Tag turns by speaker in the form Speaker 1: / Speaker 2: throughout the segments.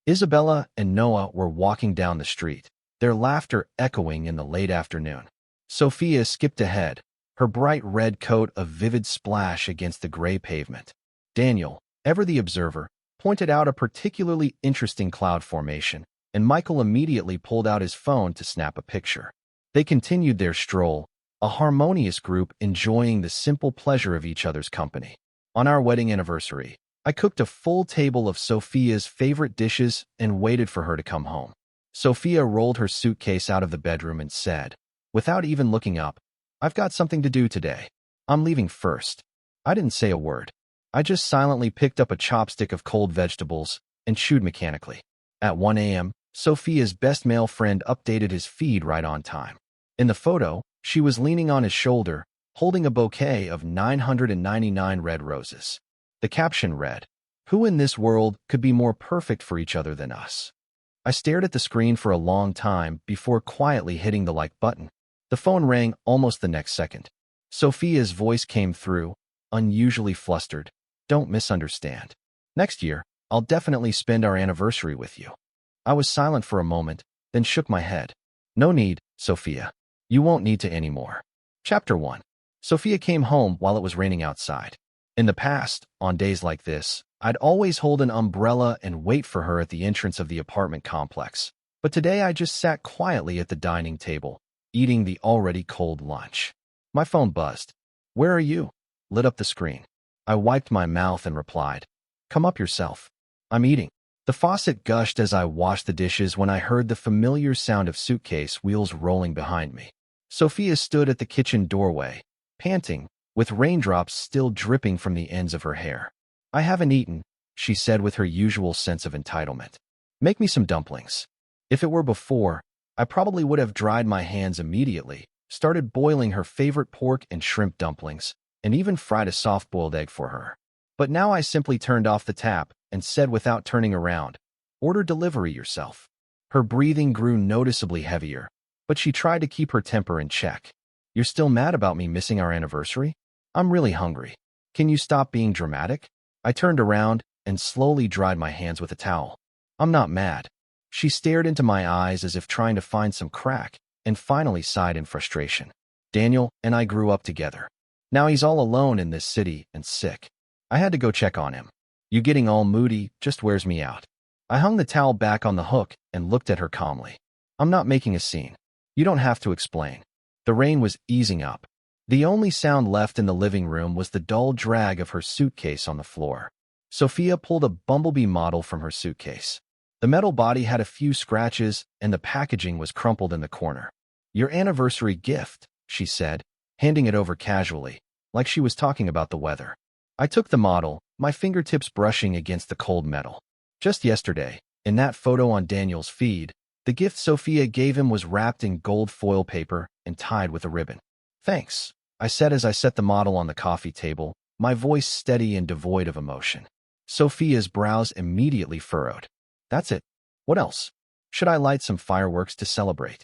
Speaker 1: Isabella and Noah were walking down the street, their laughter echoing in the late afternoon. Sophia skipped ahead, her bright red coat a vivid splash against the gray pavement. Daniel, ever the observer, pointed out a particularly interesting cloud formation, and Michael immediately pulled out his phone to snap a picture. They continued their stroll, a harmonious group enjoying the simple pleasure of each other's company. On our wedding anniversary, I cooked a full table of Sophia's favorite dishes and waited for her to come home. Sophia rolled her suitcase out of the bedroom and said, without even looking up, "I've got something to do today. I'm leaving first." I didn't say a word. I just silently picked up a chopstick of cold vegetables and chewed mechanically. At 1 a.m., Sophia's best male friend updated his feed right on time. In the photo, she was leaning on his shoulder, holding a bouquet of 999 red roses. The caption read, "Who in this world could be more perfect for each other than us?" I stared at the screen for a long time before quietly hitting the like button. The phone rang almost the next second. Sophia's voice came through, unusually flustered. "Don't misunderstand. Next year, I'll definitely spend our anniversary with you." I was silent for a moment, then shook my head. "No need, Sophia. You won't need to anymore." Chapter 1. Sophia came home while it was raining outside. In the past, on days like this, I'd always hold an umbrella and wait for her at the entrance of the apartment complex. But today I just sat quietly at the dining table, eating the already cold lunch. My phone buzzed. "Where are you?" Lit up the screen. I wiped my mouth and replied, "Come up yourself. I'm eating." The faucet gushed as I washed the dishes when I heard the familiar sound of suitcase wheels rolling behind me. Sophia stood at the kitchen doorway, panting, with raindrops still dripping from the ends of her hair. "I haven't eaten," she said with her usual sense of entitlement. "Make me some dumplings." If it were before, I probably would have dried my hands immediately, started boiling her favorite pork and shrimp dumplings, and even fried a soft-boiled egg for her. But now I simply turned off the tap and said without turning around, "Order delivery yourself." Her breathing grew noticeably heavier, but she tried to keep her temper in check. "You're still mad about me missing our anniversary? I'm really hungry. Can you stop being dramatic?" I turned around and slowly dried my hands with a towel. "I'm not mad." She stared into my eyes as if trying to find some crack, and finally sighed in frustration. "Daniel and I grew up together. Now he's all alone in this city and sick. I had to go check on him. You getting all moody just wears me out." I hung the towel back on the hook and looked at her calmly. "I'm not making a scene. You don't have to explain." The rain was easing up. The only sound left in the living room was the dull drag of her suitcase on the floor. Sophia pulled a bumblebee model from her suitcase. The metal body had a few scratches, and the packaging was crumpled in the corner. "Your anniversary gift," she said, handing it over casually, like she was talking about the weather. I took the model, my fingertips brushing against the cold metal. Just yesterday, in that photo on Daniel's feed, the gift Sophia gave him was wrapped in gold foil paper and tied with a ribbon. "Thanks," I said as I set the model on the coffee table, my voice steady and devoid of emotion. Sophia's brows immediately furrowed. "That's it. What else? Should I light some fireworks to celebrate?"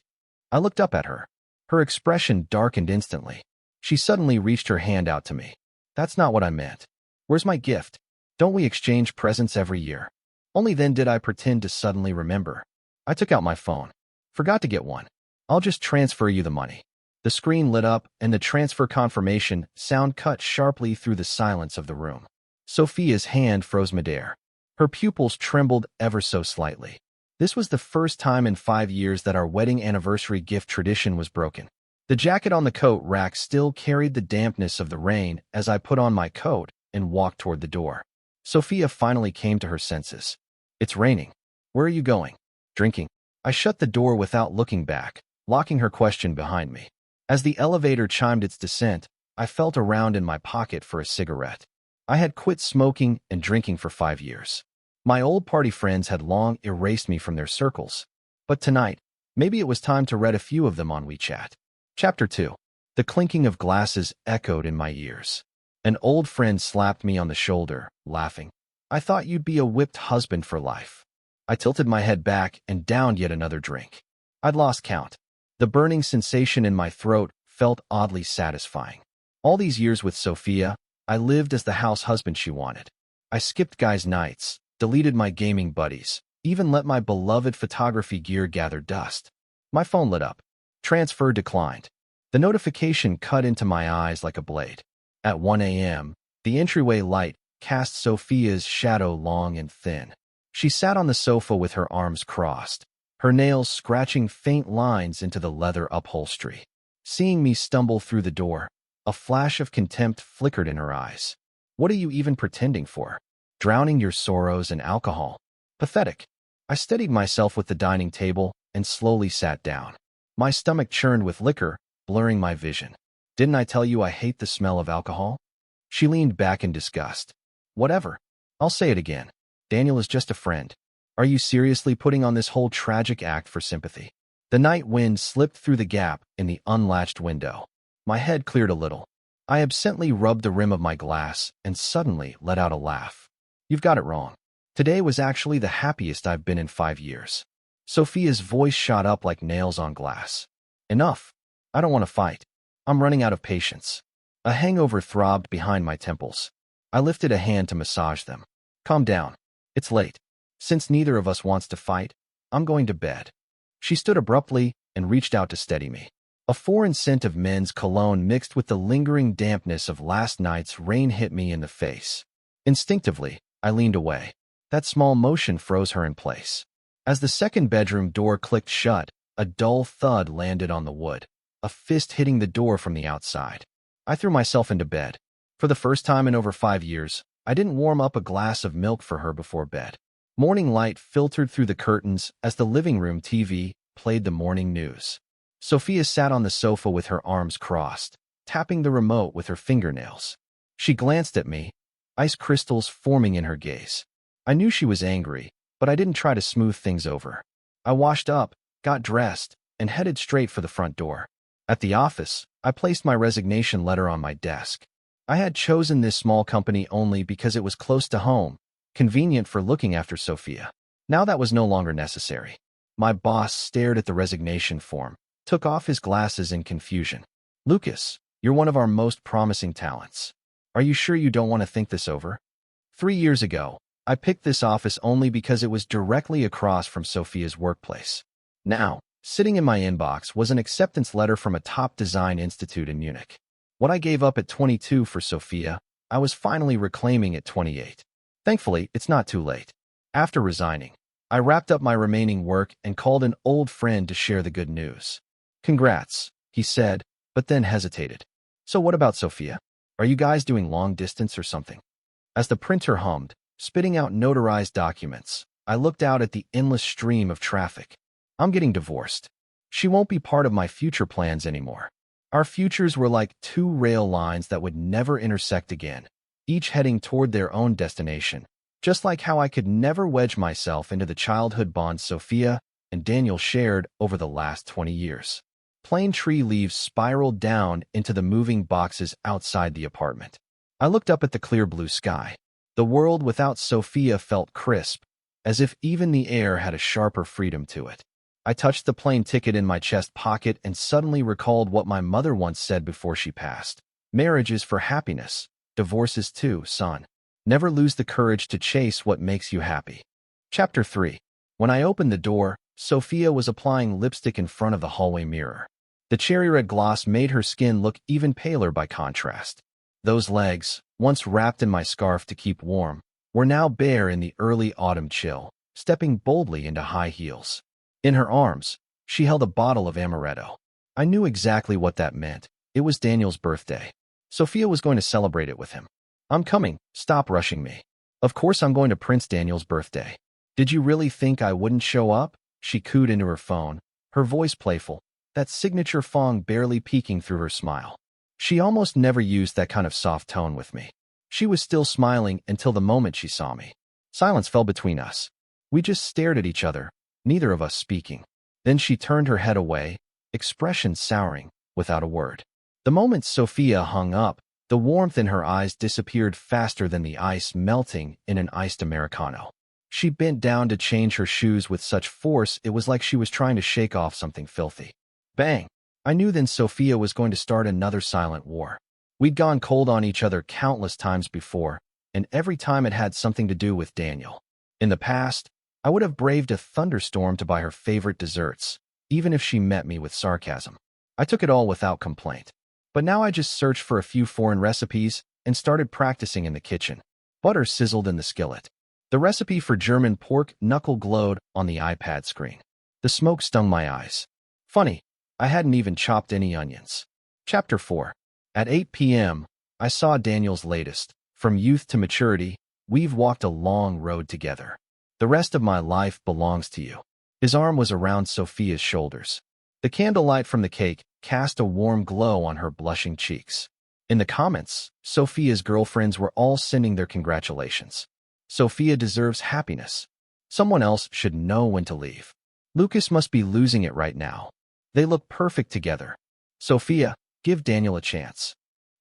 Speaker 1: I looked up at her. Her expression darkened instantly. She suddenly reached her hand out to me. "That's not what I meant. Where's my gift? Don't we exchange presents every year?" Only then did I pretend to suddenly remember. I took out my phone. "Forgot to get one. I'll just transfer you the money." The screen lit up, and the transfer confirmation sound cut sharply through the silence of the room. Sophia's hand froze midair. Her pupils trembled ever so slightly. This was the first time in 5 years that our wedding anniversary gift tradition was broken. The jacket on the coat rack still carried the dampness of the rain as I put on my coat and walked toward the door. Sophia finally came to her senses. "It's raining. Where are you going?" "Drinking." I shut the door without looking back, locking her question behind me. As the elevator chimed its descent, I felt around in my pocket for a cigarette. I had quit smoking and drinking for 5 years. My old party friends had long erased me from their circles. But tonight, maybe it was time to read a few of them on WeChat. Chapter 2. The clinking of glasses echoed in my ears. An old friend slapped me on the shoulder, laughing. "I thought you'd be a whipped husband for life." I tilted my head back and downed yet another drink. I'd lost count. The burning sensation in my throat felt oddly satisfying. All these years with Sophia, I lived as the house husband she wanted. I skipped guys' nights, deleted my gaming buddies, even let my beloved photography gear gather dust. My phone lit up. Transfer declined. The notification cut into my eyes like a blade. At 1 a.m., the entryway light cast Sophia's shadow long and thin. She sat on the sofa with her arms crossed, her nails scratching faint lines into the leather upholstery. Seeing me stumble through the door, a flash of contempt flickered in her eyes. What are you even pretending for? Drowning your sorrows in alcohol? Pathetic. I steadied myself with the dining table and slowly sat down. My stomach churned with liquor, blurring my vision. Didn't I tell you I hate the smell of alcohol? She leaned back in disgust. Whatever. I'll say it again. Daniel is just a friend. Are you seriously putting on this whole tragic act for sympathy? The night wind slipped through the gap in the unlatched window. My head cleared a little. I absently rubbed the rim of my glass and suddenly let out a laugh. You've got it wrong. Today was actually the happiest I've been in 5 years. Sophia's voice shot up like nails on glass. Enough. I don't want to fight. I'm running out of patience. A hangover throbbed behind my temples. I lifted a hand to massage them. Calm down. It's late. Since neither of us wants to fight, I'm going to bed. She stood abruptly and reached out to steady me. A foreign scent of men's cologne mixed with the lingering dampness of last night's rain hit me in the face. Instinctively, I leaned away. That small motion froze her in place. As the second bedroom door clicked shut, a dull thud landed on the wood, a fist hitting the door from the outside. I threw myself into bed. For the first time in over 5 years, I didn't warm up a glass of milk for her before bed. Morning light filtered through the curtains as the living room TV played the morning news. Sophia sat on the sofa with her arms crossed, tapping the remote with her fingernails. She glanced at me, ice crystals forming in her gaze. I knew she was angry, but I didn't try to smooth things over. I washed up, got dressed, and headed straight for the front door. At the office, I placed my resignation letter on my desk. I had chosen this small company only because it was close to home, convenient for looking after Sophia. Now that was no longer necessary. My boss stared at the resignation form, took off his glasses in confusion. Lucas, you're one of our most promising talents. Are you sure you don't want to think this over? 3 years ago, I picked this office only because it was directly across from Sophia's workplace. Now, sitting in my inbox was an acceptance letter from a top design institute in Munich. What I gave up at 22 for Sophia, I was finally reclaiming at 28. Thankfully, it's not too late. After resigning, I wrapped up my remaining work and called an old friend to share the good news. Congrats, he said, but then hesitated. So what about Sophia? Are you guys doing long distance or something? As the printer hummed, spitting out notarized documents, I looked out at the endless stream of traffic. I'm getting divorced. She won't be part of my future plans anymore. Our futures were like 2 rail lines that would never intersect again, each heading toward their own destination, just like how I could never wedge myself into the childhood bonds Sophia and Daniel shared over the last 20 years. Plane tree leaves spiraled down into the moving boxes outside the apartment. I looked up at the clear blue sky. The world without Sophia felt crisp, as if even the air had a sharper freedom to it. I touched the plane ticket in my chest pocket and suddenly recalled what my mother once said before she passed. Marriage is for happiness. Divorce is too, son. Never lose the courage to chase what makes you happy. Chapter 3. When I opened the door, Sophia was applying lipstick in front of the hallway mirror. The cherry red gloss made her skin look even paler by contrast. Those legs, once wrapped in my scarf to keep warm, were now bare in the early autumn chill, stepping boldly into high heels. In her arms, she held a bottle of amaretto. I knew exactly what that meant. It was Daniel's birthday. Sophia was going to celebrate it with him. I'm coming. Stop rushing me. Of course I'm going to Prince Daniel's birthday. Did you really think I wouldn't show up? She cooed into her phone, her voice playful, that signature fong barely peeking through her smile. She almost never used that kind of soft tone with me. She was still smiling until the moment she saw me. Silence fell between us. We just stared at each other, neither of us speaking. Then she turned her head away, expression souring, without a word. The moment Sophia hung up, the warmth in her eyes disappeared faster than the ice melting in an iced Americano. She bent down to change her shoes with such force it was like she was trying to shake off something filthy. Bang! I knew then Sophia was going to start another silent war. We'd gone cold on each other countless times before, and every time it had something to do with Daniel. In the past, I would have braved a thunderstorm to buy her favorite desserts, even if she met me with sarcasm. I took it all without complaint. But now I just searched for a few foreign recipes and started practicing in the kitchen. Butter sizzled in the skillet. The recipe for German pork knuckle glowed on the iPad screen. The smoke stung my eyes. Funny, I hadn't even chopped any onions. Chapter 4. At 8 p.m., I saw Daniel's latest. From youth to maturity, we've walked a long road together. The rest of my life belongs to you. His arm was around Sophia's shoulders. The candlelight from the cake cast a warm glow on her blushing cheeks. In the comments, Sophia's girlfriends were all sending their congratulations. Sophia deserves happiness. Someone else should know when to leave. Lucas must be losing it right now. They look perfect together. Sophia, give Daniel a chance.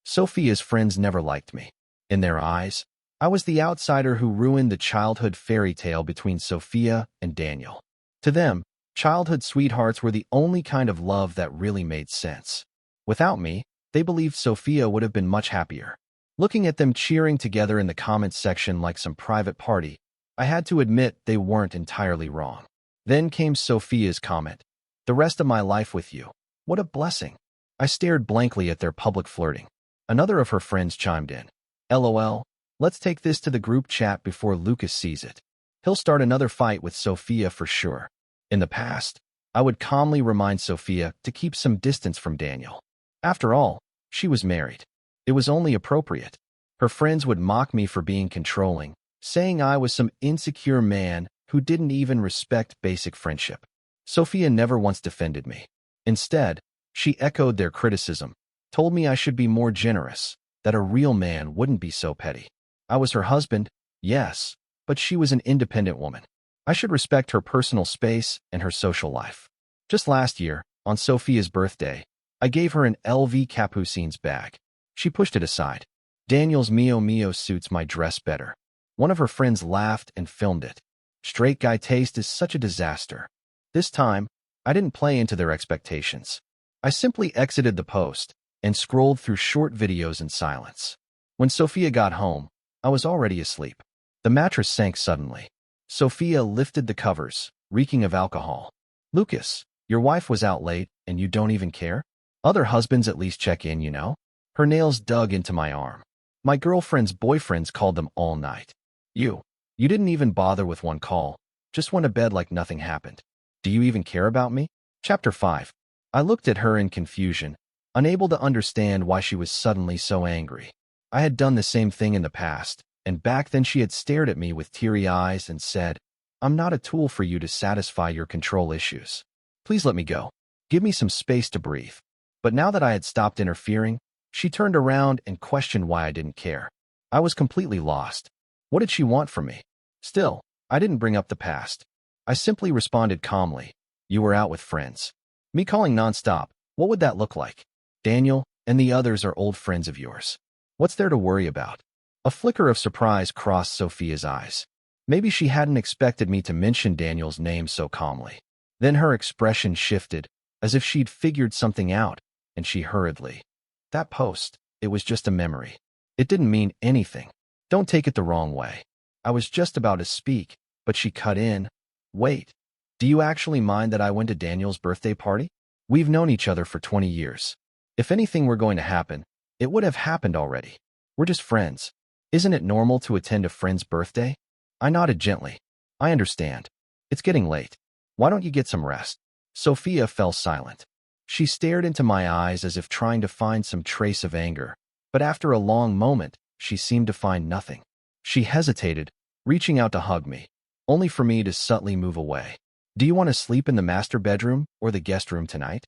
Speaker 1: Sophia's friends never liked me. In their eyes, I was the outsider who ruined the childhood fairy tale between Sophia and Daniel. To them, childhood sweethearts were the only kind of love that really made sense. Without me, they believed Sophia would have been much happier. Looking at them cheering together in the comments section like some private party, I had to admit they weren't entirely wrong. Then came Sophia's comment. The rest of my life with you. What a blessing. I stared blankly at their public flirting. Another of her friends chimed in. LOL, let's take this to the group chat before Lucas sees it. He'll start another fight with Sophia for sure. In the past, I would calmly remind Sophia to keep some distance from Daniel. After all, she was married. It was only appropriate. Her friends would mock me for being controlling, saying I was some insecure man who didn't even respect basic friendship. Sophia never once defended me. Instead, she echoed their criticism, told me I should be more generous, that a real man wouldn't be so petty. I was her husband, yes, but she was an independent woman. I should respect her personal space and her social life. Just last year, on Sophia's birthday, I gave her an LV Capucines bag. She pushed it aside. Daniel's Mio Mio suits my dress better. One of her friends laughed and filmed it. Straight guy taste is such a disaster. This time, I didn't play into their expectations. I simply exited the post and scrolled through short videos in silence. When Sophia got home, I was already asleep. The mattress sank suddenly. Sophia lifted the covers, reeking of alcohol. Lucas, your wife was out late and you don't even care? Other husbands at least check in, you know? Her nails dug into my arm. My girlfriend's boyfriends called them all night. You didn't even bother with one call, just went to bed like nothing happened. Do you even care about me? Chapter 5. I looked at her in confusion, unable to understand why she was suddenly so angry. I had done the same thing in the past, and back then she had stared at me with teary eyes and said, I'm not a tool for you to satisfy your control issues. Please let me go. Give me some space to breathe. But now that I had stopped interfering, she turned around and questioned why I didn't care. I was completely lost. What did she want from me? Still, I didn't bring up the past. I simply responded calmly. You were out with friends. Me calling nonstop, what would that look like? Daniel and the others are old friends of yours. What's there to worry about? A flicker of surprise crossed Sophia's eyes. Maybe she hadn't expected me to mention Daniel's name so calmly. Then her expression shifted, as if she'd figured something out, and she hurriedly. That post, it was just a memory. It didn't mean anything. Don't take it the wrong way. I was just about to speak, but she cut in. Wait, do you actually mind that I went to Daniel's birthday party? We've known each other for 20 years. If anything were going to happen, it would have happened already. We're just friends. Isn't it normal to attend a friend's birthday? I nodded gently. I understand. It's getting late. Why don't you get some rest? Sophia fell silent. She stared into my eyes as if trying to find some trace of anger, but after a long moment, she seemed to find nothing. She hesitated, reaching out to hug me, only for me to subtly move away. Do you want to sleep in the master bedroom or the guest room tonight?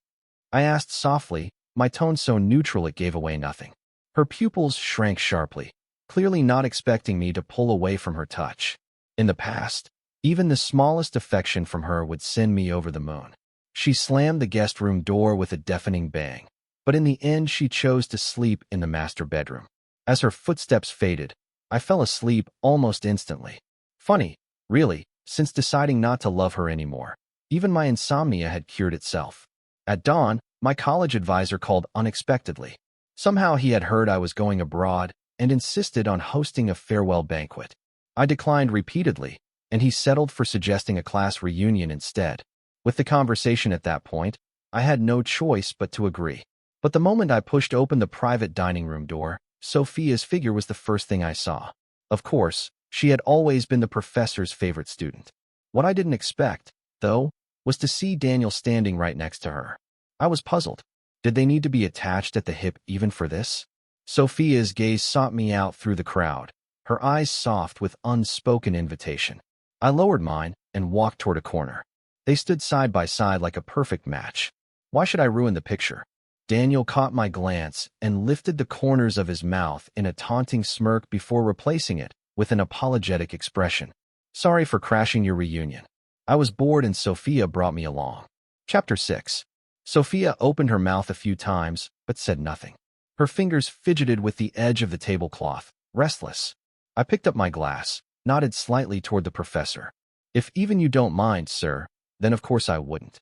Speaker 1: I asked softly, my tone so neutral it gave away nothing. Her pupils shrank sharply, clearly not expecting me to pull away from her touch. In the past, even the smallest affection from her would send me over the moon. She slammed the guest room door with a deafening bang, but in the end she chose to sleep in the master bedroom. As her footsteps faded, I fell asleep almost instantly. Funny, really, since deciding not to love her anymore. Even my insomnia had cured itself. At dawn, my college advisor called unexpectedly. Somehow he had heard I was going abroad and insisted on hosting a farewell banquet. I declined repeatedly, and he settled for suggesting a class reunion instead. With the conversation at that point, I had no choice but to agree. But the moment I pushed open the private dining room door, Sophia's figure was the first thing I saw. Of course, she had always been the professor's favorite student. What I didn't expect, though, was to see Daniel standing right next to her. I was puzzled. Did they need to be attached at the hip even for this? Sophia's gaze sought me out through the crowd, her eyes soft with unspoken invitation. I lowered mine and walked toward a corner. They stood side by side like a perfect match. Why should I ruin the picture? Daniel caught my glance and lifted the corners of his mouth in a taunting smirk before replacing it with an apologetic expression. Sorry for crashing your reunion. I was bored and Sophia brought me along. Chapter 6. Sophia opened her mouth a few times, but said nothing. Her fingers fidgeted with the edge of the tablecloth, restless. I picked up my glass, nodded slightly toward the professor. If even you don't mind, sir, then of course I wouldn't.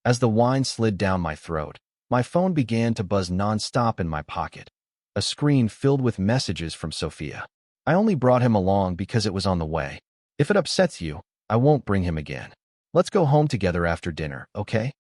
Speaker 1: As the wine slid down my throat, my phone began to buzz nonstop in my pocket. A screen filled with messages from Sophia. I only brought him along because it was on the way. If it upsets you, I won't bring him again. Let's go home together after dinner, okay?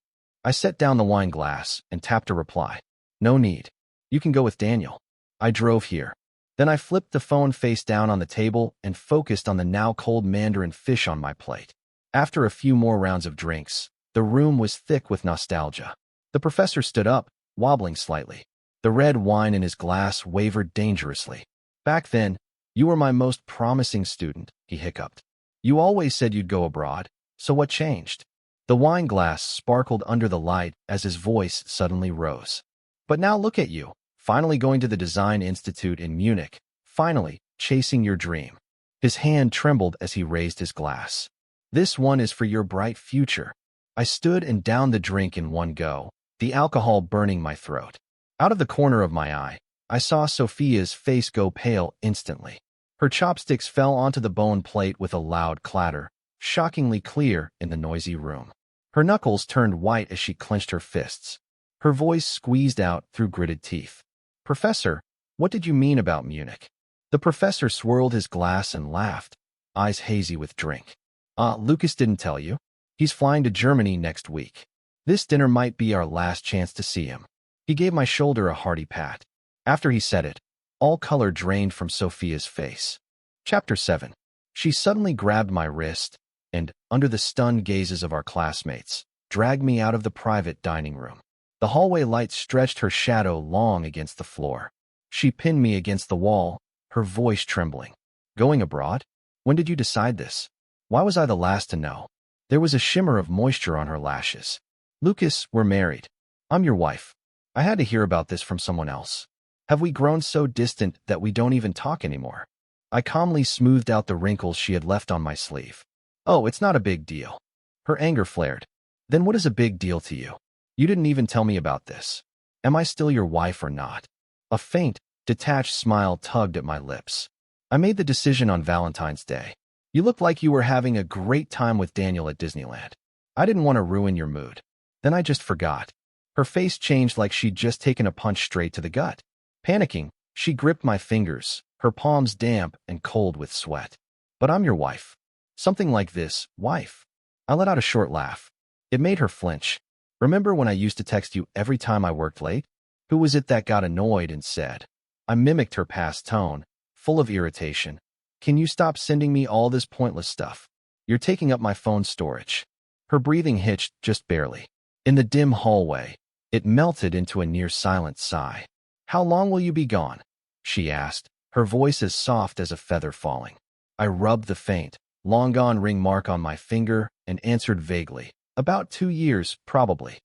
Speaker 1: I set down the wine glass and tapped a reply. No need. You can go with Daniel. I drove here. Then I flipped the phone face down on the table and focused on the now cold mandarin fish on my plate. After a few more rounds of drinks, the room was thick with nostalgia. The professor stood up, wobbling slightly. The red wine in his glass wavered dangerously. Back then, you were my most promising student, he hiccuped. You always said you'd go abroad, so what changed? The wine glass sparkled under the light as his voice suddenly rose. But now look at you, finally going to the Design Institute in Munich, finally chasing your dream. His hand trembled as he raised his glass. This one is for your bright future. I stood and downed the drink in one go, the alcohol burning my throat. Out of the corner of my eye, I saw Sophia's face go pale instantly. Her chopsticks fell onto the bone plate with a loud clatter, shockingly clear in the noisy room. Her knuckles turned white as she clenched her fists. Her voice squeezed out through gritted teeth. Professor, what did you mean about Munich? The professor swirled his glass and laughed, eyes hazy with drink. Lucas didn't tell you. He's flying to Germany next week. This dinner might be our last chance to see him. He gave my shoulder a hearty pat. After he said it, all color drained from Sophia's face. Chapter 7. She suddenly grabbed my wrist and, under the stunned gazes of our classmates, dragged me out of the private dining room. The hallway light stretched her shadow long against the floor. She pinned me against the wall, her voice trembling. Going abroad? When did you decide this? Why was I the last to know? There was a shimmer of moisture on her lashes. Lucas, we're married. I'm your wife. I had to hear about this from someone else. Have we grown so distant that we don't even talk anymore? I calmly smoothed out the wrinkles she had left on my sleeve. Oh, it's not a big deal. Her anger flared. Then what is a big deal to you? You didn't even tell me about this. Am I still your wife or not? A faint, detached smile tugged at my lips. I made the decision on Valentine's Day. You looked like you were having a great time with Daniel at Disneyland. I didn't want to ruin your mood. Then I just forgot. Her face changed like she'd just taken a punch straight to the gut. Panicking, she gripped my fingers, her palms damp and cold with sweat. But I'm your wife. Something like this, wife. I let out a short laugh. It made her flinch. Remember when I used to text you every time I worked late? Who was it that got annoyed and said? I mimicked her past tone, full of irritation. Can you stop sending me all this pointless stuff? You're taking up my phone storage. Her breathing hitched just barely. In the dim hallway, it melted into a near-silent sigh. How long will you be gone? She asked, her voice as soft as a feather falling. I rubbed the faint, long-gone ring mark on my finger and answered vaguely. About 2 years, probably.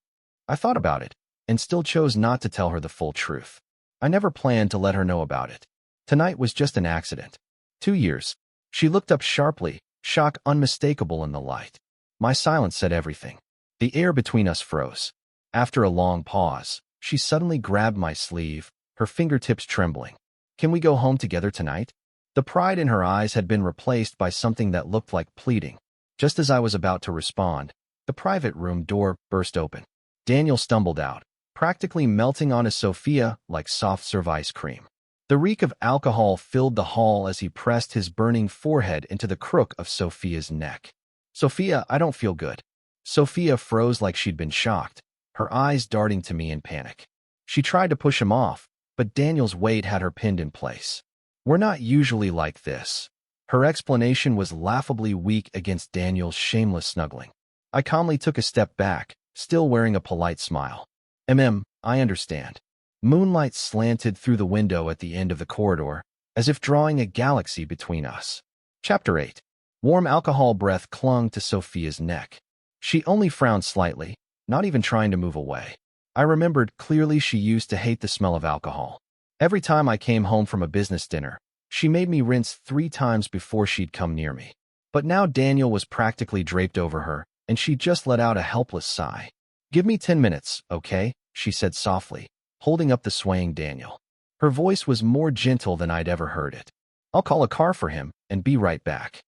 Speaker 1: I thought about it, and still chose not to tell her the full truth. I never planned to let her know about it. Tonight was just an accident. 2 years. She looked up sharply, shock unmistakable in the light. My silence said everything. The air between us froze. After a long pause, she suddenly grabbed my sleeve, her fingertips trembling. Can we go home together tonight? The pride in her eyes had been replaced by something that looked like pleading. Just as I was about to respond, the private room door burst open. Daniel stumbled out, practically melting onto Sophia like soft-serve ice cream. The The reek of alcohol filled the hall as he pressed his burning forehead into the crook of Sophia's neck. "Sophia, I don't feel good." Sophia froze like she'd been shocked, her eyes darting to me in panic. She tried to push him off, but Daniel's weight had her pinned in place. "We're not usually like this." Her explanation was laughably weak against Daniel's shameless snuggling. I calmly took a step back, still wearing a polite smile. I understand." Moonlight slanted through the window at the end of the corridor, as if drawing a galaxy between us. Chapter 8. Warm alcohol breath clung to Sophia's neck. She only frowned slightly, not even trying to move away. I remembered clearly she used to hate the smell of alcohol. Every time I came home from a business dinner, she made me rinse 3 times before she'd come near me. But now Daniel was practically draped over her, and she just let out a helpless sigh. "Give me 10 minutes, okay?" she said softly, holding up the swaying Daniel. Her voice was more gentle than I'd ever heard it. "I'll call a car for him and be right back."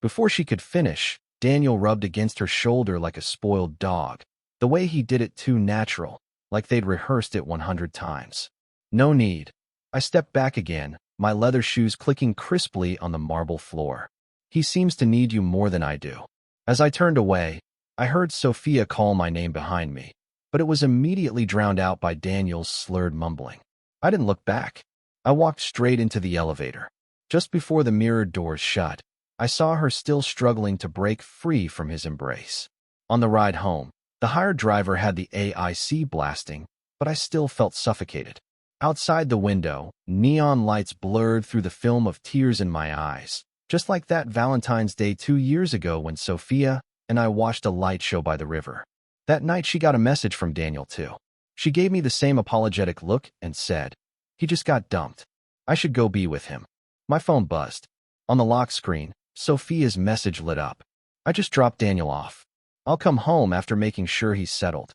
Speaker 1: Before she could finish, Daniel rubbed against her shoulder like a spoiled dog, the way he did it too natural, like they'd rehearsed it 100 times. "No need." I stepped back again, my leather shoes clicking crisply on the marble floor. "He seems to need you more than I do." As I turned away, I heard Sophia call my name behind me, but it was immediately drowned out by Daniel's slurred mumbling. I didn't look back. I walked straight into the elevator. Just before the mirrored doors shut, I saw her still struggling to break free from his embrace. On the ride home, the hired driver had the AIC blasting, but I still felt suffocated. Outside the window, neon lights blurred through the film of tears in my eyes, just like that Valentine's Day 2 years ago when Sophia and I watched a light show by the river. That night she got a message from Daniel too. She gave me the same apologetic look and said, "He just got dumped. I should go be with him." My phone buzzed. On the lock screen, Sophia's message lit up. "I just dropped Daniel off. I'll come home after making sure he's settled."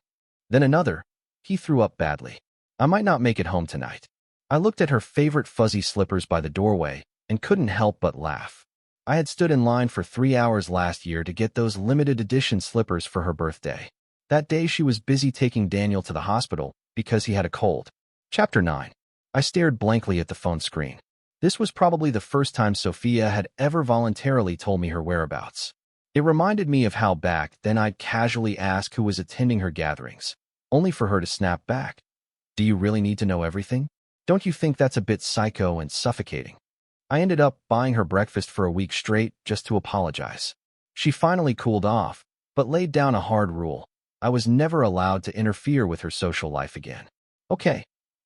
Speaker 1: Then another, "He threw up badly. I might not make it home tonight." I looked at her favorite fuzzy slippers by the doorway and couldn't help but laugh. I had stood in line for 3 hours last year to get those limited edition slippers for her birthday. That day she was busy taking Daniel to the hospital because he had a cold. Chapter 9. I stared blankly at the phone screen. This was probably the first time Sophia had ever voluntarily told me her whereabouts. It reminded me of how back then I'd casually ask who was attending her gatherings, only for her to snap back. "Do you really need to know everything? Don't you think that's a bit psycho and suffocating?" I ended up buying her breakfast for a week straight just to apologize. She finally cooled off, but laid down a hard rule. I was never allowed to interfere with her social life again. Okay.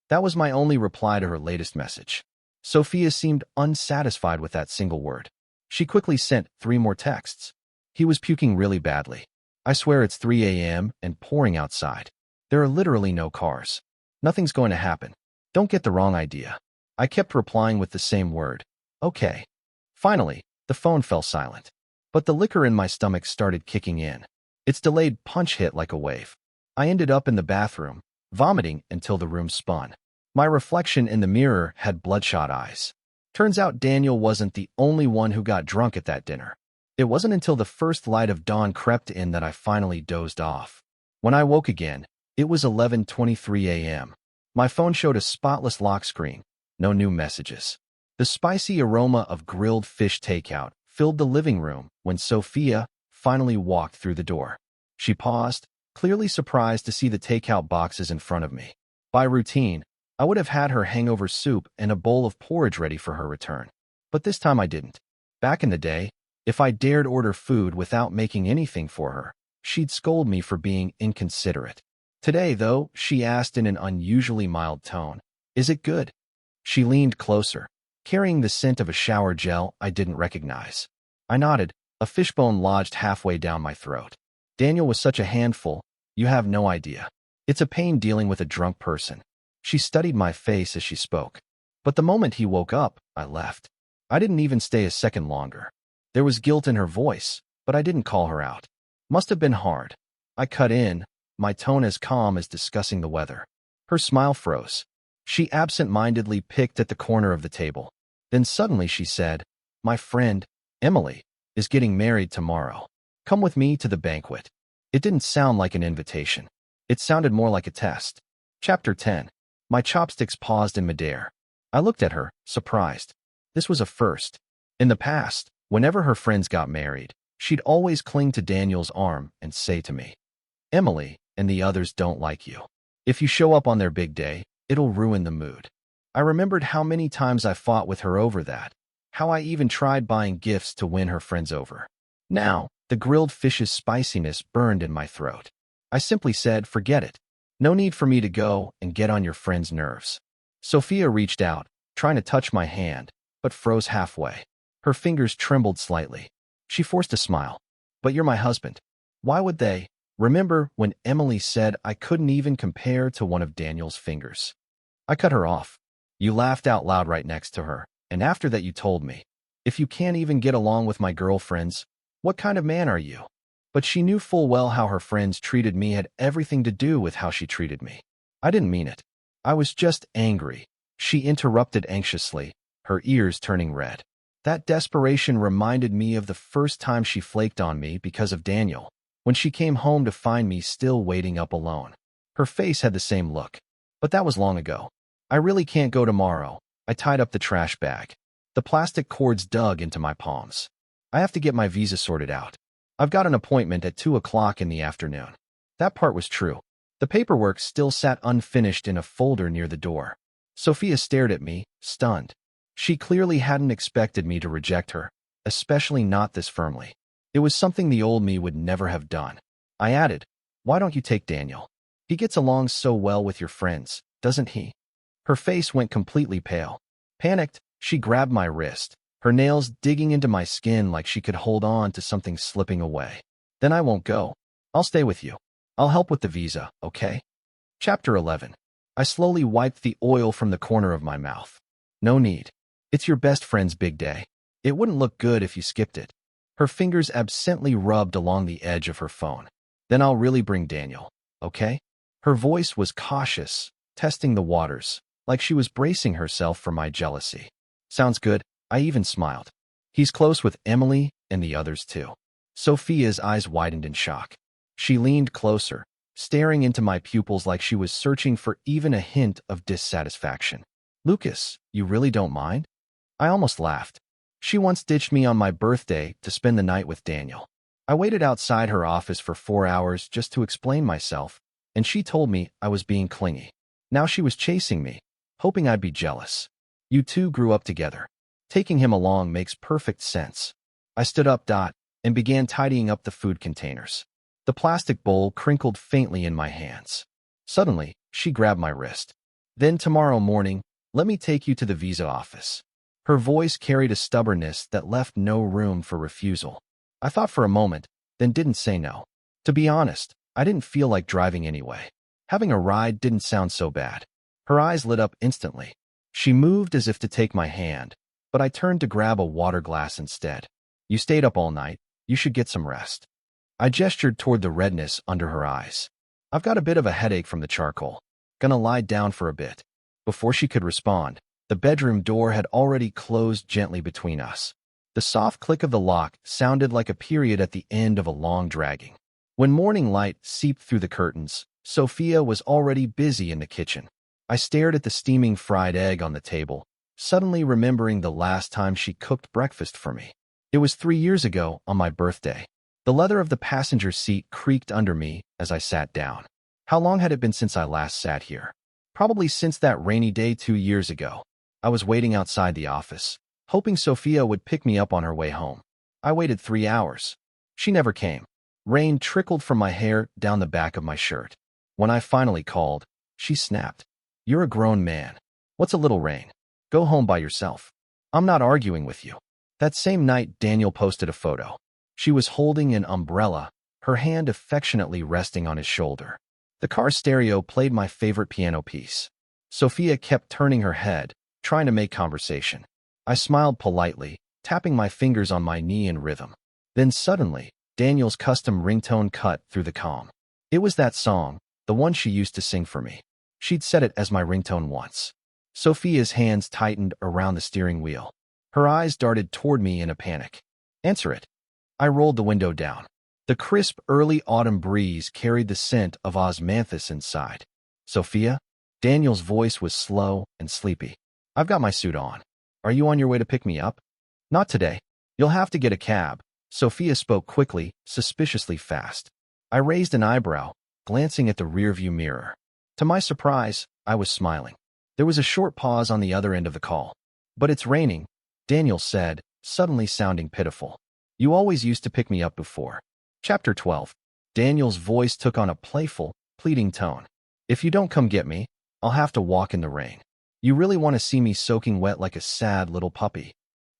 Speaker 1: That was my only reply to her latest message. Sophia seemed unsatisfied with that single word. She quickly sent 3 more texts. "He was puking really badly. I swear it's 3 a.m. and pouring outside. There are literally no cars. Nothing's going to happen. Don't get the wrong idea." I kept replying with the same word. Okay. Finally, the phone fell silent. But the liquor in my stomach started kicking in. Its delayed punch hit like a wave. I ended up in the bathroom, vomiting until the room spun. My reflection in the mirror had bloodshot eyes. Turns out Daniel wasn't the only one who got drunk at that dinner. It wasn't until the first light of dawn crept in that I finally dozed off. When I woke again, it was 11:23 a.m. My phone showed a spotless lock screen, no new messages. The spicy aroma of grilled fish takeout filled the living room when Sophia finally walked through the door. She paused, clearly surprised to see the takeout boxes in front of me. By routine, I would have had her hangover soup and a bowl of porridge ready for her return. But this time I didn't. Back in the day, if I dared order food without making anything for her, she'd scold me for being inconsiderate. Today, though, she asked in an unusually mild tone, "Is it good?" She leaned closer, carrying the scent of a shower gel I didn't recognize. I nodded, a fishbone lodged halfway down my throat. "Daniel was such a handful, you have no idea. It's a pain dealing with a drunk person." She studied my face as she spoke. But the moment he woke up, I left. I didn't even stay a second longer. There was guilt in her voice, but I didn't call her out. Must have been hard. I cut in, my tone as calm as discussing the weather. Her smile froze. She absent-mindedly picked at the corner of the table. Then suddenly she said, "My friend, Emily, is getting married tomorrow. Come with me to the banquet." It didn't sound like an invitation. It sounded more like a test. Chapter 10. My chopsticks paused in midair. I looked at her, surprised. This was a first. In the past, whenever her friends got married, she'd always cling to Daniel's arm and say to me, "Emily and the others don't like you. If you show up on their big day, it'll ruin the mood." I remembered how many times I fought with her over that, how I even tried buying gifts to win her friends over. Now, the grilled fish's spiciness burned in my throat. I simply said, "Forget it. No need for me to go and get on your friend's nerves." Sophia reached out, trying to touch my hand, but froze halfway. Her fingers trembled slightly. She forced a smile. "But you're my husband. Why would they?" Remember when Emily said I couldn't even compare to one of Daniel's fingers? I cut her off. "You laughed out loud right next to her, and after that you told me, if you can't even get along with my girlfriends, what kind of man are you?" But she knew full well how her friends treated me had everything to do with how she treated me. I didn't mean it. I was just angry. She interrupted anxiously, her ears turning red. That desperation reminded me of the first time she flaked on me because of Daniel, when she came home to find me still waiting up alone. Her face had the same look. But that was long ago. "I really can't go tomorrow." I tied up the trash bag. The plastic cords dug into my palms. "I have to get my visa sorted out. I've got an appointment at 2 o'clock in the afternoon." That part was true. The paperwork still sat unfinished in a folder near the door. Sophia stared at me, stunned. She clearly hadn't expected me to reject her, especially not this firmly. It was something the old me would never have done. I added, "Why don't you take Daniel? He gets along so well with your friends, doesn't he?" Her face went completely pale. Panicked, she grabbed my wrist, her nails digging into my skin like she could hold on to something slipping away. "Then I won't go. I'll stay with you. I'll help with the visa, okay?" Chapter 11. I slowly wiped the oil from the corner of my mouth. "No need. It's your best friend's big day. It wouldn't look good if you skipped it." Her fingers absently rubbed along the edge of her phone. "Then I'll really bring Daniel, okay?" Her voice was cautious, testing the waters, like she was bracing herself for my jealousy. "Sounds good." I even smiled. "He's close with Emily and the others too." Sophia's eyes widened in shock. She leaned closer, staring into my pupils like she was searching for even a hint of dissatisfaction. "Lucas, you really don't mind?" I almost laughed. She once ditched me on my birthday to spend the night with Daniel. I waited outside her office for 4 hours just to explain myself, and she told me I was being clingy. Now she was chasing me, hoping I'd be jealous. "You two grew up together. Taking him along makes perfect sense." I stood up, and began tidying up the food containers. The plastic bowl crinkled faintly in my hands. Suddenly, she grabbed my wrist. "Then tomorrow morning, let me take you to the visa office." Her voice carried a stubbornness that left no room for refusal. I thought for a moment, then didn't say no. To be honest, I didn't feel like driving anyway. Having a ride didn't sound so bad. Her eyes lit up instantly. She moved as if to take my hand, but I turned to grab a water glass instead. "You stayed up all night. You should get some rest." I gestured toward the redness under her eyes. "I've got a bit of a headache from the charcoal. Gonna lie down for a bit." Before she could respond, the bedroom door had already closed gently between us. The soft click of the lock sounded like a period at the end of a long dragging. When morning light seeped through the curtains, Sophia was already busy in the kitchen. I stared at the steaming fried egg on the table, suddenly remembering the last time she cooked breakfast for me. It was 3 years ago on my birthday. The leather of the passenger seat creaked under me as I sat down. How long had it been since I last sat here? Probably since that rainy day 2 years ago. I was waiting outside the office, hoping Sophia would pick me up on her way home. I waited 3 hours. She never came. Rain trickled from my hair down the back of my shirt. When I finally called, she snapped. "You're a grown man. What's a little rain? Go home by yourself. I'm not arguing with you." That same night, Daniel posted a photo. She was holding an umbrella, her hand affectionately resting on his shoulder. The car stereo played my favorite piano piece. Sophia kept turning her head, trying to make conversation. I smiled politely, tapping my fingers on my knee in rhythm. Then suddenly, Daniel's custom ringtone cut through the calm. It was that song, the one she used to sing for me. She'd set it as my ringtone once. Sophia's hands tightened around the steering wheel. Her eyes darted toward me in a panic. "Answer it." I rolled the window down. The crisp early autumn breeze carried the scent of osmanthus inside. "Sophia?" Daniel's voice was slow and sleepy. I've got my suit on. Are you on your way to pick me up? Not today. You'll have to get a cab. Sophia spoke quickly, suspiciously fast. I raised an eyebrow, glancing at the rearview mirror. To my surprise, I was smiling. There was a short pause on the other end of the call. But it's raining, Daniel said, suddenly sounding pitiful. You always used to pick me up before. Chapter 12. Daniel's voice took on a playful, pleading tone. If you don't come get me, I'll have to walk in the rain. You really want to see me soaking wet like a sad little puppy?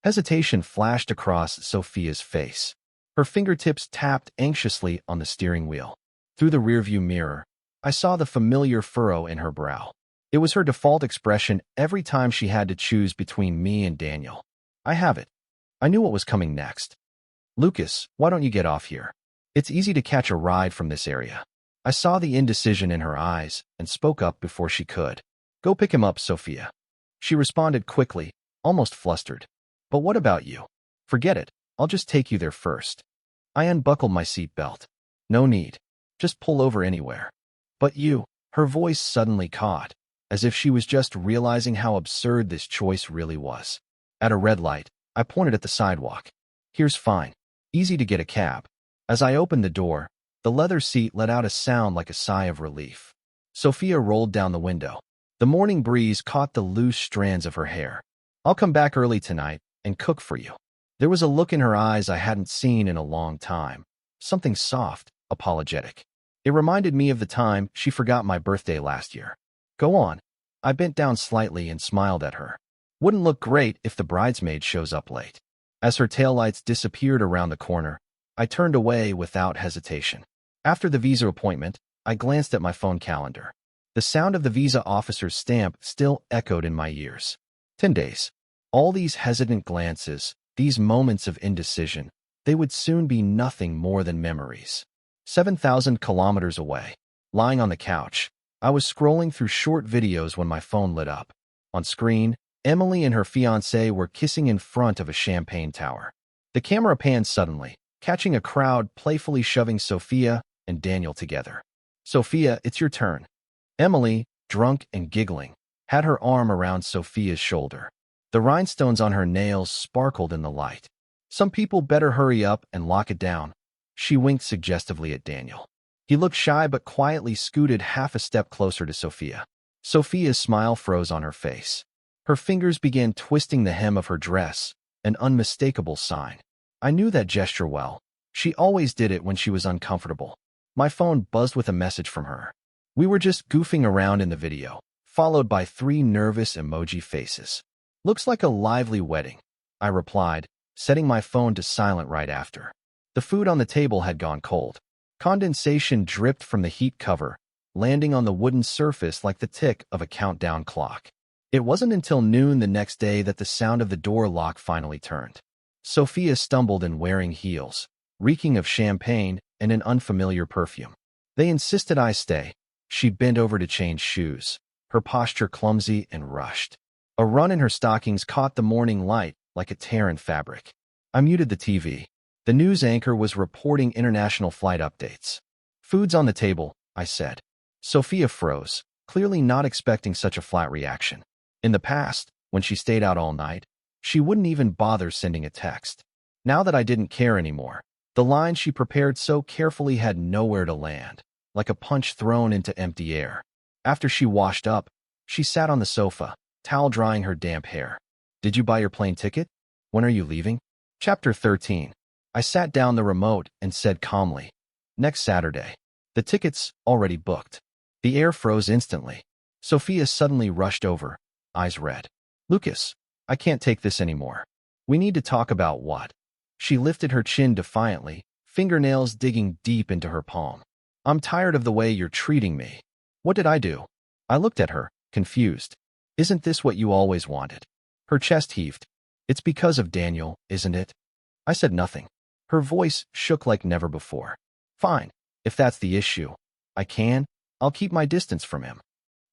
Speaker 1: Hesitation flashed across Sophia's face. Her fingertips tapped anxiously on the steering wheel. Through the rearview mirror, I saw the familiar furrow in her brow. It was her default expression every time she had to choose between me and Daniel. I have it. I knew what was coming next. Lucas, why don't you get off here? It's easy to catch a ride from this area. I saw the indecision in her eyes and spoke up before she could. Go pick him up, Sophia. She responded quickly, almost flustered. But what about you? Forget it. I'll just take you there first. I unbuckled my seatbelt. No need. Just pull over anywhere. But you, her voice suddenly caught, as if she was just realizing how absurd this choice really was. At a red light, I pointed at the sidewalk. Here's fine. Easy to get a cab. As I opened the door, the leather seat let out a sound like a sigh of relief. Sophia rolled down the window. The morning breeze caught the loose strands of her hair. I'll come back early tonight and cook for you. There was a look in her eyes I hadn't seen in a long time. Something soft, apologetic. It reminded me of the time she forgot my birthday last year. Go on. I bent down slightly and smiled at her. Wouldn't look great if the bridesmaid shows up late. As her taillights disappeared around the corner, I turned away without hesitation. After the visa appointment, I glanced at my phone calendar. The sound of the visa officer's stamp still echoed in my ears. 10 days. All these hesitant glances, these moments of indecision, they would soon be nothing more than memories. 7,000 kilometers away, lying on the couch, I was scrolling through short videos when my phone lit up. On screen, Emily and her fiancé were kissing in front of a champagne tower. The camera panned suddenly, catching a crowd playfully shoving Sophia and Daniel together. Sophia, it's your turn. Emily, drunk and giggling, had her arm around Sophia's shoulder. The rhinestones on her nails sparkled in the light. Some people better hurry up and lock it down. She winked suggestively at Daniel. He looked shy but quietly scooted half a step closer to Sophia. Sophia's smile froze on her face. Her fingers began twisting the hem of her dress, an unmistakable sign. I knew that gesture well. She always did it when she was uncomfortable. My phone buzzed with a message from her. We were just goofing around in the video, followed by 3 nervous emoji faces. Looks like a lively wedding, I replied, setting my phone to silent right after. The food on the table had gone cold. Condensation dripped from the heat cover, landing on the wooden surface like the tick of a countdown clock. It wasn't until noon the next day that the sound of the door lock finally turned. Sophia stumbled in wearing heels, reeking of champagne and an unfamiliar perfume. They insisted I stay. She bent over to change shoes, her posture clumsy and rushed. A run in her stockings caught the morning light like a tear in fabric. I muted the TV. The news anchor was reporting international flight updates. Food's on the table, I said. Sophia froze, clearly not expecting such a flat reaction. In the past, when she stayed out all night, she wouldn't even bother sending a text. Now that I didn't care anymore, the line she prepared so carefully had nowhere to land, like a punch thrown into empty air. After she washed up, she sat on the sofa, towel drying her damp hair. Did you buy your plane ticket? When are you leaving? Chapter 13. I sat down the remote and said calmly, next Saturday. The ticket's already booked. The air froze instantly. Sophia suddenly rushed over, eyes red. Lucas, I can't take this anymore. We need to talk about what? She lifted her chin defiantly, fingernails digging deep into her palm. I'm tired of the way you're treating me. What did I do? I looked at her, confused. Isn't this what you always wanted? Her chest heaved. It's because of Daniel, isn't it? I said nothing. Her voice shook like never before. Fine, if that's the issue. I'll keep my distance from him.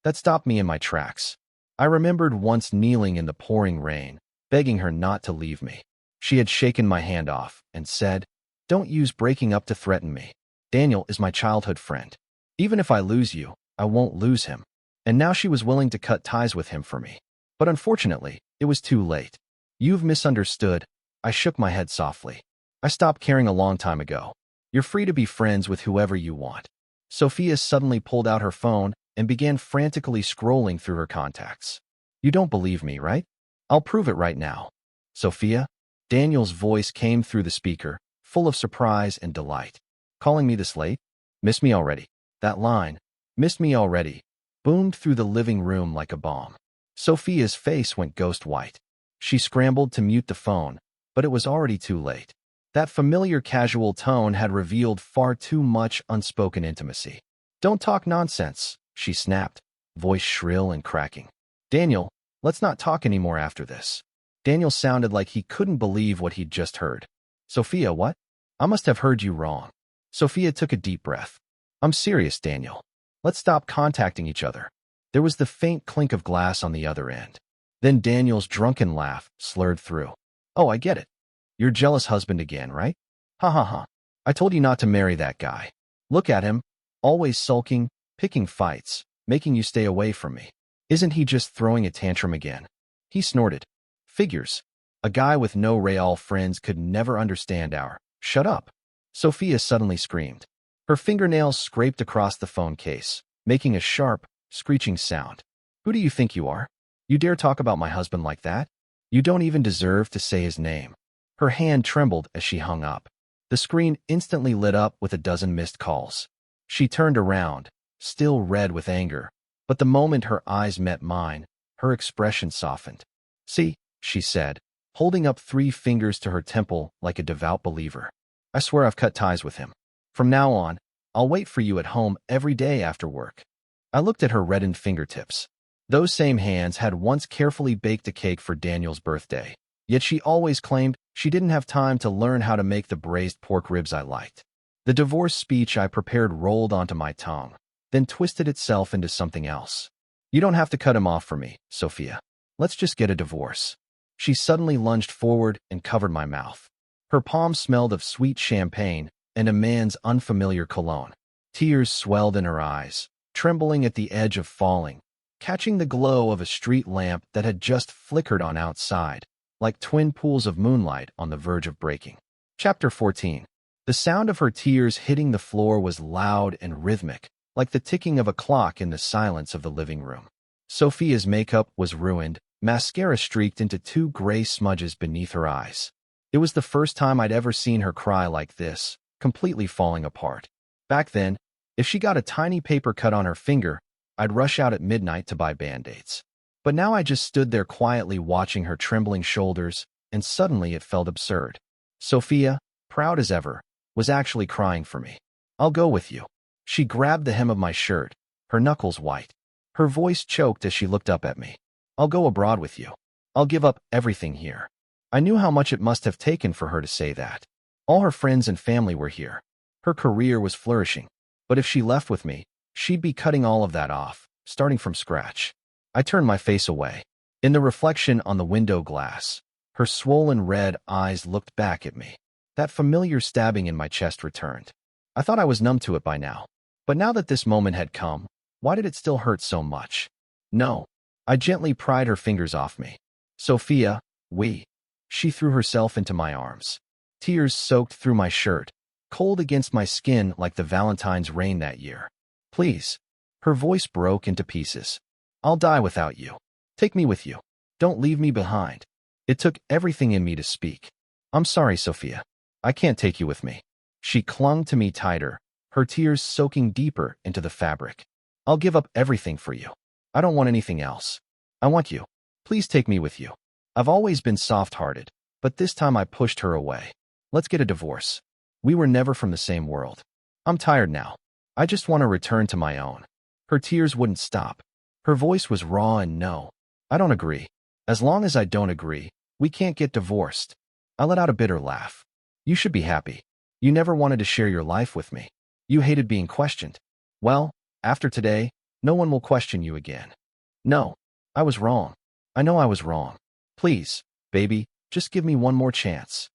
Speaker 1: That stopped me in my tracks. I remembered once kneeling in the pouring rain, begging her not to leave me. She had shaken my hand off and said, don't use breaking up to threaten me. Daniel is my childhood friend. Even if I lose you, I won't lose him. And now she was willing to cut ties with him for me. But unfortunately, it was too late. You've misunderstood. I shook my head softly. I stopped caring a long time ago. You're free to be friends with whoever you want. Sophia suddenly pulled out her phone and began frantically scrolling through her contacts. You don't believe me, right? I'll prove it right now. Sophia? Daniel's voice came through the speaker, full of surprise and delight. Calling me this late? Miss me already. That line, missed me already, boomed through the living room like a bomb. Sophia's face went ghost white. She scrambled to mute the phone, but it was already too late. That familiar casual tone had revealed far too much unspoken intimacy. Don't talk nonsense, she snapped, voice shrill and cracking. Daniel, let's not talk anymore after this. Daniel sounded like he couldn't believe what he'd just heard. Sophia, what? I must have heard you wrong. Sophia took a deep breath. I'm serious, Daniel. Let's stop contacting each other. There was the faint clink of glass on the other end. Then Daniel's drunken laugh slurred through. Oh, I get it. Your jealous husband again, right? Ha ha ha. I told you not to marry that guy. Look at him, always sulking, picking fights, making you stay away from me. Isn't he just throwing a tantrum again? He snorted. Figures. A guy with no real friends could never understand our. Shut up. Sophia suddenly screamed. Her fingernails scraped across the phone case, making a sharp, screeching sound. Who do you think you are? You dare talk about my husband like that? You don't even deserve to say his name. Her hand trembled as she hung up. The screen instantly lit up with a dozen missed calls. She turned around, still red with anger, but the moment her eyes met mine, her expression softened. See, she said, holding up 3 fingers to her temple like a devout believer. I swear I've cut ties with him. From now on, I'll wait for you at home every day after work. I looked at her reddened fingertips. Those same hands had once carefully baked a cake for Daniel's birthday, yet she always claimed she didn't have time to learn how to make the braised pork ribs I liked. The divorce speech I prepared rolled onto my tongue, then twisted itself into something else. You don't have to cut him off for me, Sophia. Let's just get a divorce. She suddenly lunged forward and covered my mouth. Her palm smelled of sweet champagne and a man's unfamiliar cologne. Tears swelled in her eyes, trembling at the edge of falling, catching the glow of a street lamp that had just flickered on outside, like twin pools of moonlight on the verge of breaking. Chapter 14. The sound of her tears hitting the floor was loud and rhythmic, like the ticking of a clock in the silence of the living room. Sophia's makeup was ruined, mascara streaked into 2 gray smudges beneath her eyes. It was the first time I'd ever seen her cry like this, completely falling apart. Back then, if she got a tiny paper cut on her finger, I'd rush out at midnight to buy Band-Aids. But now I just stood there quietly watching her trembling shoulders, and suddenly it felt absurd. Sophia, proud as ever, was actually crying for me. I'll go with you. She grabbed the hem of my shirt, her knuckles white. Her voice choked as she looked up at me. I'll go abroad with you. I'll give up everything here. I knew how much it must have taken for her to say that. All her friends and family were here. Her career was flourishing. But if she left with me, she'd be cutting all of that off, starting from scratch. I turned my face away. In the reflection on the window glass, her swollen red eyes looked back at me. That familiar stabbing in my chest returned. I thought I was numb to it by now. But now that this moment had come, why did it still hurt so much? No. I gently pried her fingers off me. Sophia, She threw herself into my arms. Tears soaked through my shirt, cold against my skin like the Valentine's rain that year. Please. Her voice broke into pieces. I'll die without you. Take me with you. Don't leave me behind. It took everything in me to speak. I'm sorry, Sophia. I can't take you with me. She clung to me tighter, her tears soaking deeper into the fabric. I'll give up everything for you. I don't want anything else. I want you. Please take me with you. I've always been soft-hearted, but this time I pushed her away. Let's get a divorce. We were never from the same world. I'm tired now. I just want to return to my own. Her tears wouldn't stop. Her voice was raw and no. I don't agree. As long as I don't agree, we can't get divorced. I let out a bitter laugh. You should be happy. You never wanted to share your life with me. You hated being questioned. Well, after today, no one will question you again. No, I was wrong. I know I was wrong. Please, baby, just give me one more chance.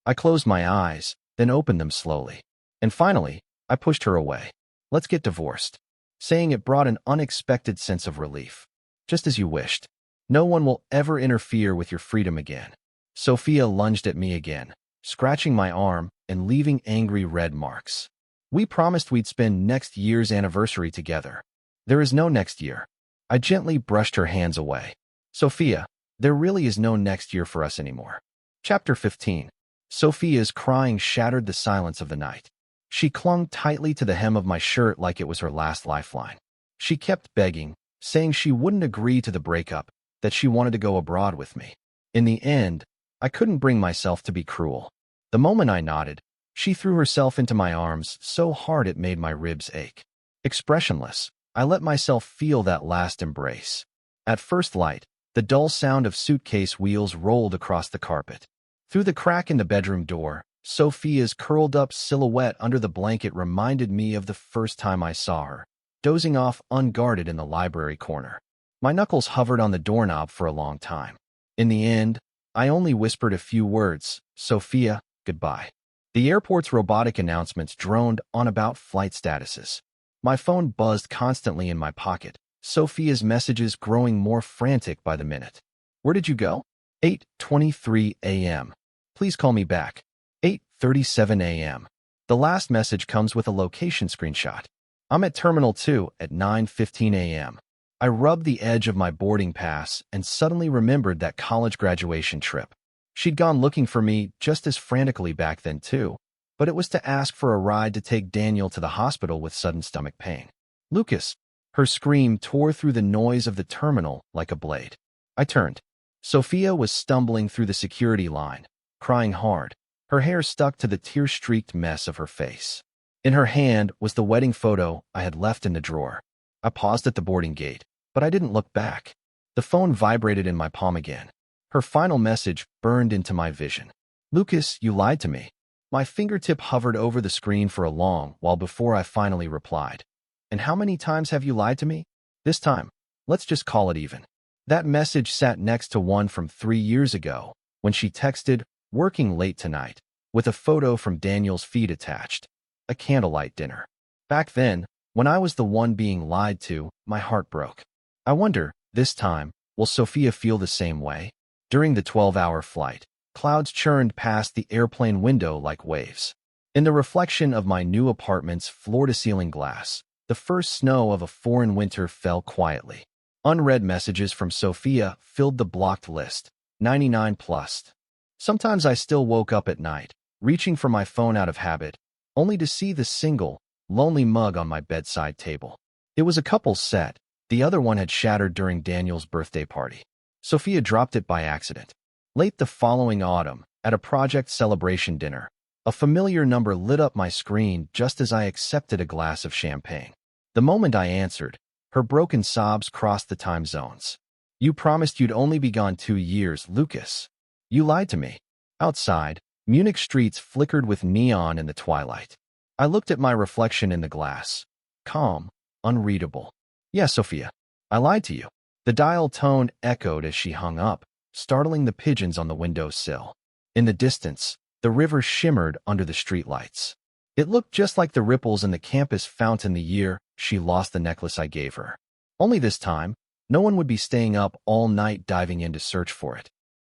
Speaker 1: I closed my eyes, then opened them slowly. And finally, I pushed her away. Let's get divorced. Saying it brought an unexpected sense of relief. Just as you wished. No one will ever interfere with your freedom again. Sophia lunged at me again, scratching my arm and leaving angry red marks. We promised we'd spend next year's anniversary together. There is no next year. I gently brushed her hands away. Sophia, there really is no next year for us anymore. Chapter 15. Sophia's crying shattered the silence of the night. She clung tightly to the hem of my shirt like it was her last lifeline. She kept begging, saying she wouldn't agree to the breakup, that she wanted to go abroad with me. In the end, I couldn't bring myself to be cruel. The moment I nodded, she threw herself into my arms so hard it made my ribs ache. Expressionless, I let myself feel that last embrace. At first light, the dull sound of suitcase wheels rolled across the carpet. Through the crack in the bedroom door, Sophia's curled-up silhouette under the blanket reminded me of the first time I saw her, dozing off unguarded in the library corner. My knuckles hovered on the doorknob for a long time. In the end, I only whispered a few words, "Sophia, goodbye." The airport's robotic announcements droned on about flight statuses. My phone buzzed constantly in my pocket, Sophia's messages growing more frantic by the minute. "Where did you go?" 8:23 a.m. "Please call me back." 8:37 a.m. The last message comes with a location screenshot. "I'm at Terminal 2 at 9:15 a.m. I rubbed the edge of my boarding pass and suddenly remembered that college graduation trip. She'd gone looking for me just as frantically back then too, but it was to ask for a ride to take Daniel to the hospital with sudden stomach pain. "Lucas!" Her scream tore through the noise of the terminal like a blade. I turned. Sophia was stumbling through the security line, crying hard. Her hair stuck to the tear-streaked mess of her face. In her hand was the wedding photo I had left in the drawer. I paused at the boarding gate, but I didn't look back. The phone vibrated in my palm again. Her final message burned into my vision. "Lucas, you lied to me." My fingertip hovered over the screen for a long while before I finally replied. "And how many times have you lied to me? This time, let's just call it even." That message sat next to one from 3 years ago, when she texted, "Working late tonight," with a photo from Daniel's feed attached. A candlelight dinner. Back then, when I was the one being lied to, my heart broke. I wonder, this time, will Sophia feel the same way? During the 12-hour flight, clouds churned past the airplane window like waves. In the reflection of my new apartment's floor-to-ceiling glass, the first snow of a foreign winter fell quietly. Unread messages from Sophia filled the blocked list, 99 plus. Sometimes I still woke up at night, reaching for my phone out of habit, only to see the single, lonely mug on my bedside table. It was a couple's set. The other one had shattered during Daniel's birthday party. Sophia dropped it by accident. Late the following autumn, at a project celebration dinner, a familiar number lit up my screen just as I accepted a glass of champagne. The moment I answered, her broken sobs crossed the time zones. "You promised you'd only be gone 2 years, Lucas. You lied to me." Outside, Munich streets flickered with neon in the twilight. I looked at my reflection in the glass. Calm, unreadable. "Yes, Sophia, I lied to you." The dial tone echoed as she hung up, startling the pigeons on the windowsill. In the distance, the river shimmered under the streetlights. It looked just like the ripples in the campus fountain the year she lost the necklace I gave her. Only this time, no one would be staying up all night diving in to search for it.